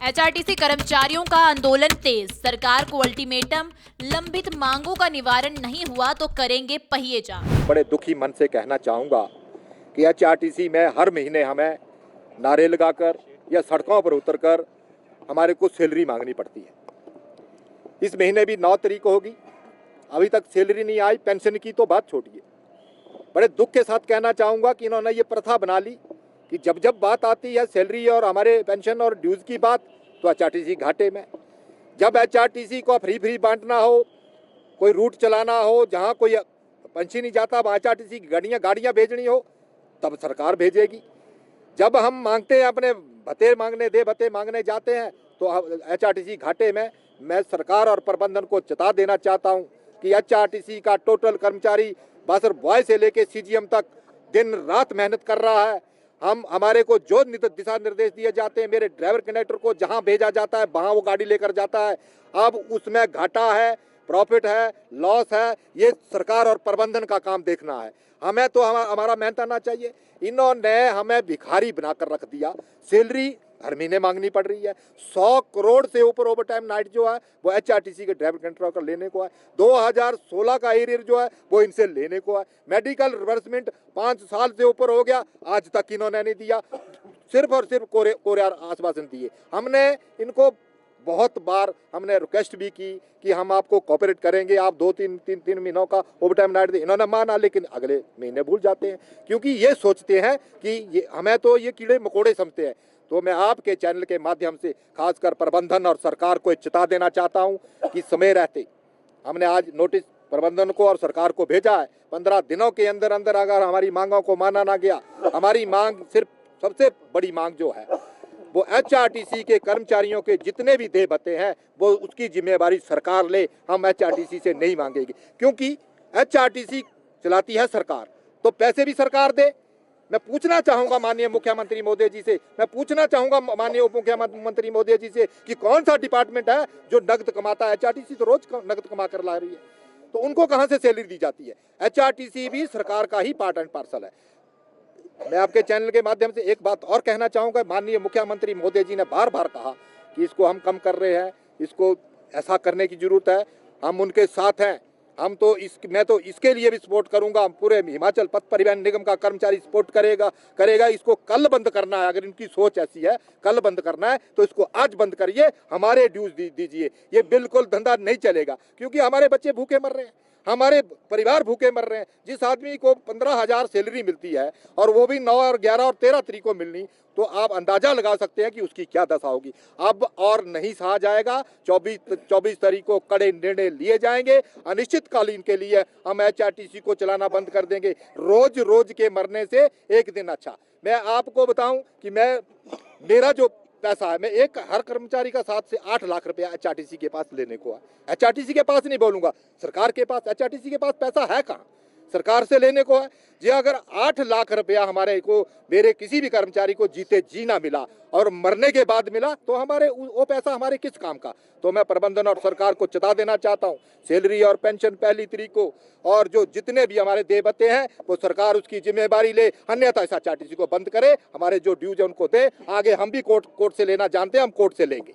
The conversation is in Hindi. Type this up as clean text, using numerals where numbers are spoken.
एचआरटीसी कर्मचारियों का आंदोलन तेज, सरकार को अल्टीमेटम, लंबित मांगों का निवारण नहीं हुआ तो करेंगे पहिए जाम। बड़े दुखी मन से कहना चाहूँगा कि एचआरटीसी में हर महीने हमें नारे लगाकर या सड़कों पर उतरकर हमारे को सैलरी मांगनी पड़ती है। इस महीने भी 9 तारीख को होगी, अभी तक सैलरी नहीं आई। पेंशन की तो बात छोड़िए। बड़े दुख के साथ कहना चाहूँगा कि इन्होंने ये प्रथा बना ली कि जब जब बात आती है सैलरी और हमारे पेंशन और ड्यूज़ की बात तो एचआरटीसी घाटे में। जब एचआरटीसी को फ्री बांटना हो, कोई रूट चलाना हो, जहाँ कोई पंछी नहीं जाता वहाँ एचआरटीसी की गाड़ियाँ भेजनी हो तब सरकार भेजेगी। जब हम मांगते हैं अपने भत्ते मांगने जाते हैं तो एचआरटीसी घाटे में। मैं सरकार और प्रबंधन को चेता देना चाहता हूँ कि एचआरटीसी का टोटल कर्मचारी बस बॉय से लेके सीजीएम तक दिन रात मेहनत कर रहा है। हमारे को जो दिशा निर्देश दिए जाते हैं, मेरे ड्राइवर कंडक्टर को जहां भेजा जाता है वहां वो गाड़ी लेकर जाता है। अब उसमें घाटा है, प्रॉफिट है, लॉस है, ये सरकार और प्रबंधन का काम देखना है। हमें तो हमारा मेहनत आना चाहिए। इन्होंने हमें भिखारी बनाकर रख दिया। सैलरी हर महीने मांगनी पड़ रही है। 100 करोड़ से ऊपर ओवर टाइम नाइट जो है वो एचआरटीसी के ड्राइवर कंडक्टर का लेने को है। 2016 का एरियर जो है वो इनसे लेने को है। मेडिकल रिवर्समेंट 5 साल से ऊपर हो गया, आज तक इन्होंने नहीं दिया। सिर्फ और सिर्फ कोरे आश्वासन दिए। हमने इनको बहुत बार हमने रिक्वेस्ट भी की कि हम आपको कोऑपरेट करेंगे, आप 2-3 महीनों का ओवर टाइम नाइट दें। इन्होंने माना, लेकिन अगले महीने भूल जाते हैं क्योंकि ये सोचते हैं कि हमें तो ये कीड़े मकोड़े समझते हैं। तो मैं आपके चैनल के माध्यम से खासकर प्रबंधन और सरकार को चेता देना चाहता हूं कि समय रहते हमने आज नोटिस प्रबंधन को और सरकार को भेजा है। 15 दिनों के अंदर अंदर अगर हमारी मांगों को माना ना गया, हमारी मांग सिर्फ सबसे बड़ी मांग जो है वो एचआरटीसी के कर्मचारियों के जितने भी देय भत्ते हैं वो उसकी जिम्मेवारी सरकार ले। हम एचआरटीसी से नहीं मांगेंगे क्योंकि एचआरटीसी चलाती है सरकार, तो पैसे भी सरकार दे। मैं पूछना चाहूंगा माननीय मुख्यमंत्री महोदय जी से, मैं पूछना चाहूंगा माननीय उप मुख्यमंत्री महोदय जी से कि कौन सा डिपार्टमेंट है जो नकद कमाता है। एचआरटीसी तो रोज नकद कमा कर ला रही है, तो उनको कहां से सैलरी दी जाती है। एचआरटीसी भी सरकार का ही पार्ट एंड पार्सल है। मैं आपके चैनल के माध्यम से एक बात और कहना चाहूंगा। माननीय मुख्यमंत्री महोदय जी ने बार बार कहा कि इसको हम कम कर रहे हैं, इसको ऐसा करने की जरूरत है, हम उनके साथ हैं। मैं तो इसके लिए भी सपोर्ट करूंगा। पूरे हिमाचल पथ परिवहन निगम का कर्मचारी सपोर्ट करेगा। इसको कल बंद करना है। अगर इनकी सोच ऐसी है कल बंद करना है तो इसको आज बंद करिए, हमारे ड्यूज दीजिए। ये बिल्कुल धंधा नहीं चलेगा क्योंकि हमारे बच्चे भूखे मर रहे हैं, हमारे परिवार भूखे मर रहे हैं। जिस आदमी को 15,000 सैलरी मिलती है और वो भी 9 और 11 और 13 तारीख को मिलनी, तो आप अंदाजा लगा सकते हैं कि उसकी क्या दशा होगी। अब और नहीं सहा जाएगा। 24 तारीख को कड़े निर्णय लिए जाएंगे। अनिश्चितकालीन के लिए हम एचआरटीसी को चलाना बंद कर देंगे। रोज के मरने से एक दिन अच्छा। मैं आपको बताऊं कि मेरा जो पैसा है, मैं हर कर्मचारी का 7 से 8 लाख रुपया एचआरटीसी के पास लेने को है। एचआरटीसी के पास नहीं बोलूंगा, सरकार के पास। एचआरटीसी के पास पैसा है कहाँ, सरकार से लेने को है। जी अगर 8 लाख रुपया मेरे किसी भी कर्मचारी को जीते जी ना मिला और मरने के बाद मिला तो वो पैसा हमारे किस काम का। तो मैं प्रबंधन और सरकार को चेता देना चाहता हूँ, सैलरी और पेंशन पहली तारीख को और जो जितने भी हमारे देय भत्ते हैं वो सरकार उसकी जिम्मेवारी ले, अन्यथा एचआरटीसी को बंद करे। हमारे जो ड्यूज है उनको दे। आगे हम भी कोर्ट से लेना जानते हैं, हम कोर्ट से लेंगे।